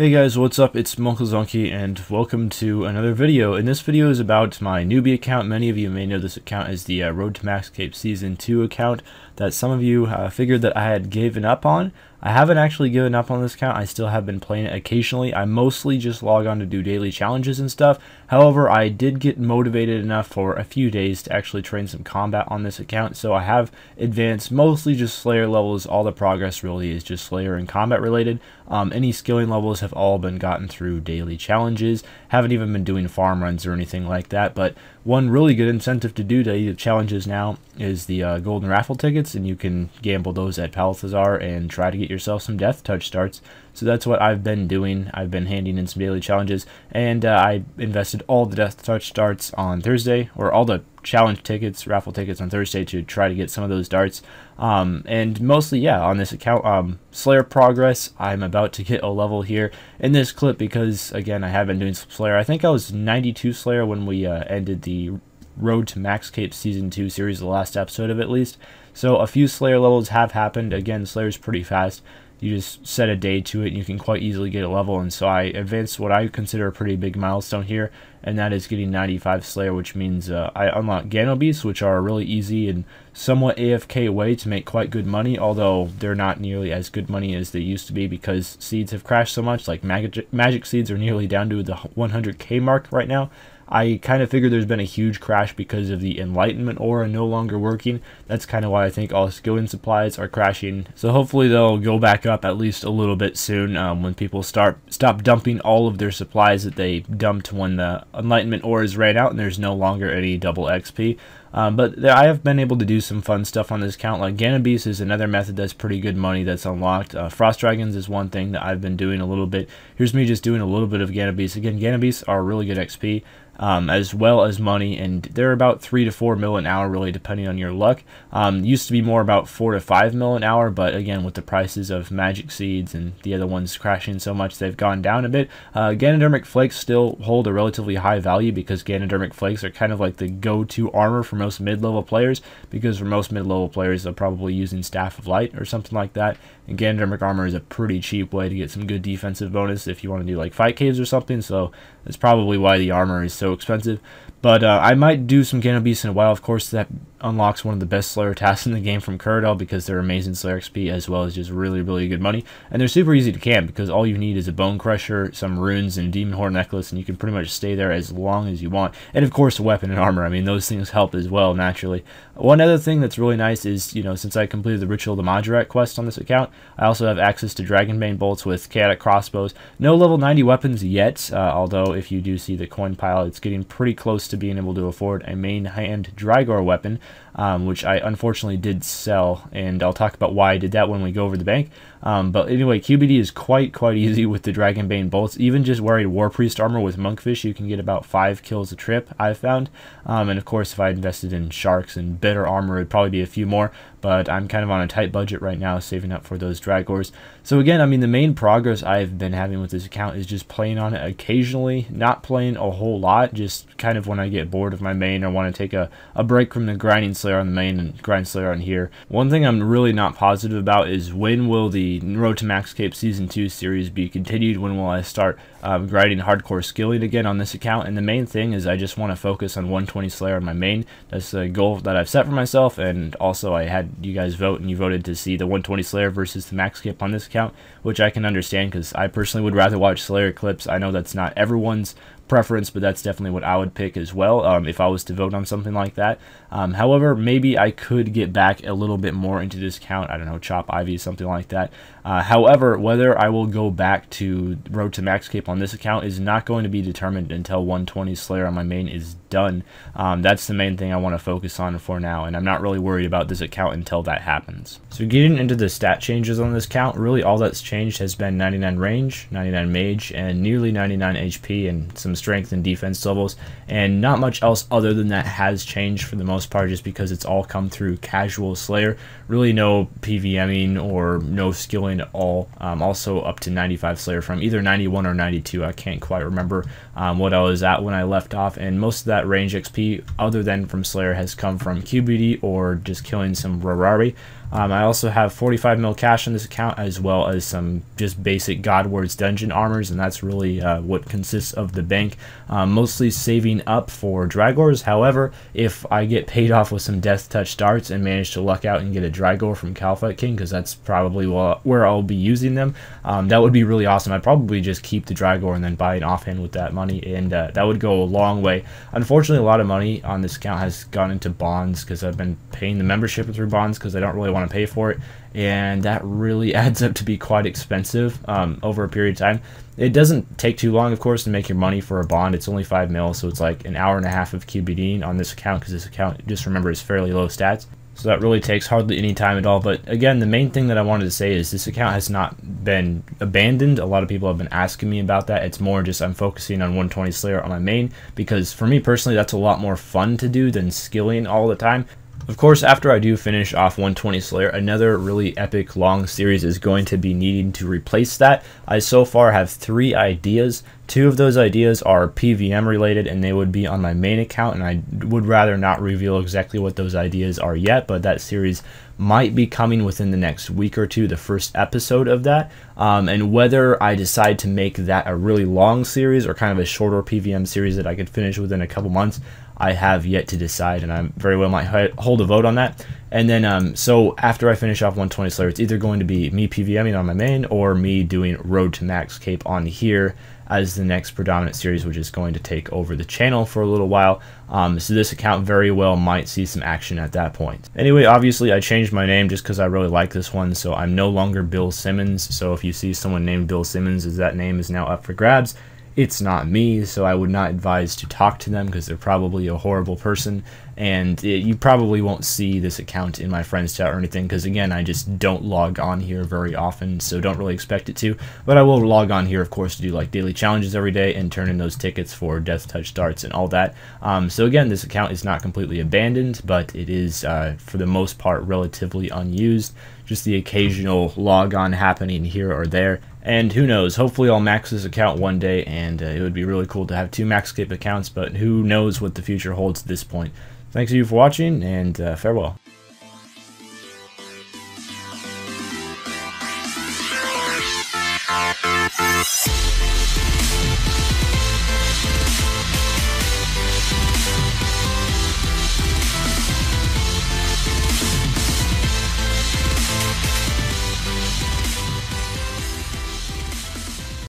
Hey guys, what's up? It's munclesonkey and welcome to another video. And this video is about my newbie account. Many of you may know this account as the Road to Runescape Season 2 account that some of you figured that I had given up on. I haven't actually given up on this account. I still have been playing it occasionally. I mostly just log on to do daily challenges and stuff. However, I did get motivated enough for a few days to actually train some combat on this account. So I have advanced mostly just Slayer levels. All the progress really is just Slayer and combat related. Any skilling levels have all been gotten through daily challenges. Haven't even been doing farm runs or anything like that. But one really good incentive to do daily challenges now is the golden raffle tickets, and you can gamble those at Palthazar and try to get yourself some death touch starts. So that's what I've been doing. I've been handing in some daily challenges, and I invested all the death touch starts on Thursday, or all the challenge tickets, raffle tickets on Thursday to try to get some of those darts. And mostly, yeah, on this account, Slayer progress, I'm about to get a level here in this clip because, again, I have been doing some Slayer. I think I was 92 Slayer when we ended the Road to Runescape Season 2 series, the last episode of it at least. So a few Slayer levels have happened. Again, Slayer's pretty fast. You just set a day to it and you can quite easily get a level, and so I advanced what I consider a pretty big milestone here, and that is getting 95 Slayer, which means I unlock Ganobeasts, which are a really easy and somewhat AFK way to make quite good money, although they're not nearly as good money as they used to be because seeds have crashed so much. Like magic seeds are nearly down to the 100k mark right now. I kind of figured there's been a huge crash because of the enlightenment aura no longer working. That's kind of why I think all skilling supplies are crashing. So hopefully they'll go back up at least a little bit soon when people stop dumping all of their supplies that they dumped when the enlightenment auras ran out and there's no longer any double XP. But I have been able to do some fun stuff on this account. Like Ganobeasts is another method that's pretty good money that's unlocked. Frost Dragons is one thing that I've been doing a little bit. Here's me just doing a little bit of Ganobeasts. Again, Ganobeasts are really good XP. As well as money, and they're about 3 to 4 mil an hour, really depending on your luck. Used to be more about 4 to 5 mil an hour, but again, with the prices of magic seeds and the other ones crashing so much, they've gone down a bit. Ganodermic flakes still hold a relatively high value because Ganodermic flakes are kind of like the go-to armor for most mid-level players, because for most mid-level players they're probably using Staff of Light or something like that, and Ganodermic armor is a pretty cheap way to get some good defensive bonus if you want to do like fight caves or something, so that's probably why the armor is so expensive. But I might do some Ganobeasts in a while. Of course, that unlocks one of the best Slayer tasks in the game from Kuradel because they're amazing Slayer XP as well as just really, really good money. And they're super easy to camp because all you need is a Bone Crusher, some runes, and Demon Horn Necklace, and you can pretty much stay there as long as you want. And of course, a weapon and armor. I mean, those things help as well, naturally. One other thing that's really nice is, you know, since I completed the Ritual of the Majorat quest on this account, I also have access to Dragonbane Bolts with Chaotic Crossbows. No level 90 weapons yet, although if you do see the coin pile, it's getting pretty close to being able to afford a main hand Drygor weapon, which I unfortunately did sell, and I'll talk about why I did that when we go over the bank. But anyway, QBD is quite easy with the Dragonbane Bolts. Even just wearing War Priest armor with Monkfish, you can get about 5 kills a trip, I've found. And of course, if I invested in Sharks and better armor, it'd probably be a few more, but I'm kind of on a tight budget right now, saving up for those Drygors. So again, I mean, the main progress I've been having with this account is just playing on it occasionally, not playing a whole lot, just kind of when I get bored of my main or want to take a break from the grinding Slayer on the main and grind Slayer on here. One thing I'm really not positive about is when will the Road to Runescape Season 2 series be continued? When will I start grinding hardcore skilling again on this account? And the main thing is I just want to focus on 120 Slayer on my main. That's a goal that I've set for myself, and also I had you guys vote, and you voted to see the 120 Slayer versus the Runescape on this account, which I can understand because I personally would rather watch Slayer clips. I know that's not everyone's preference, but that's definitely what I would pick as well if I was to vote on something like that. However, maybe I could get back a little bit more into this count. I don't know, Chop Ivy, something like that. However, whether I will go back to Road to Runescape on this account is not going to be determined until 120 Slayer on my main is done. That's the main thing I want to focus on for now, and I'm not really worried about this account until that happens. So getting into the stat changes on this account, really all that's changed has been 99 range, 99 mage, and nearly 99 HP, and some strength and defense levels, and not much else other than that has changed for the most part, just because it's all come through casual Slayer. Really no PVMing or no skilling at all. Also up to 95 Slayer from either 91 or 92. I can't quite remember what I was at when I left off, and most of that range XP other than from Slayer has come from QBD or just killing some Rarari. I also have 45 mil cash on this account, as well as some just basic Godward's dungeon armors, and that's really what consists of the bank, mostly saving up for Dragors. However, if I get paid off with some Death Touch darts and manage to luck out and get a Dragor from Calfight King, because that's probably where I'll be using them, that would be really awesome. I'd probably just keep the Dragor and then buy an offhand with that money, and that would go a long way. Unfortunately, a lot of money on this account has gone into bonds, because I've been paying the membership through bonds because I don't really want to pay for it, and that really adds up to be quite expensive over a period of time. It doesn't take too long, of course, to make your money for a bond. It's only 5 mil, so it's like an hour and a half of QBD on this account, because this account, just remember, is fairly low stats. So that really takes hardly any time at all. But again, the main thing that I wanted to say is this account has not been abandoned. A lot of people have been asking me about that. It's more just I'm focusing on 120 Slayer on my main, because for me personally, that's a lot more fun to do than skilling all the time. Of course, after I do finish off 120 Slayer, another really epic long series is going to be needing to replace that. I so far have 3 ideas. 2 of those ideas are PVM related, and they would be on my main account, and I would rather not reveal exactly what those ideas are yet, but that series might be coming within the next week or two, the first episode of that. And whether I decide to make that a really long series or kind of a shorter PVM series that I could finish within a couple months, I have yet to decide, and I very well might hold a vote on that. And then, so after I finish off 120 Slayer, it's either going to be me PVMing on my main or me doing Road to Max Cape on here as the next predominant series, which is going to take over the channel for a little while. So this account very well might see some action at that point. Anyway, obviously I changed my name just because I really like this one, so I'm no longer Bill Simmons. So if you see someone named Bill Simmons, as that name is now up for grabs, it's not me, so I would not advise to talk to them, because they're probably a horrible person, and you probably won't see this account in my friends chat or anything, because again, I just don't log on here very often, so don't really expect it to. But I will log on here, of course, to do like daily challenges every day and turn in those tickets for Death Touch darts and all that. So again, this account is not completely abandoned, but it is for the most part relatively unused. Just the occasional log on happening here or there. And who knows, hopefully I'll max this account one day, and it would be really cool to have 2 Maxscape accounts, but who knows what the future holds at this point. Thanks to you for watching, and farewell.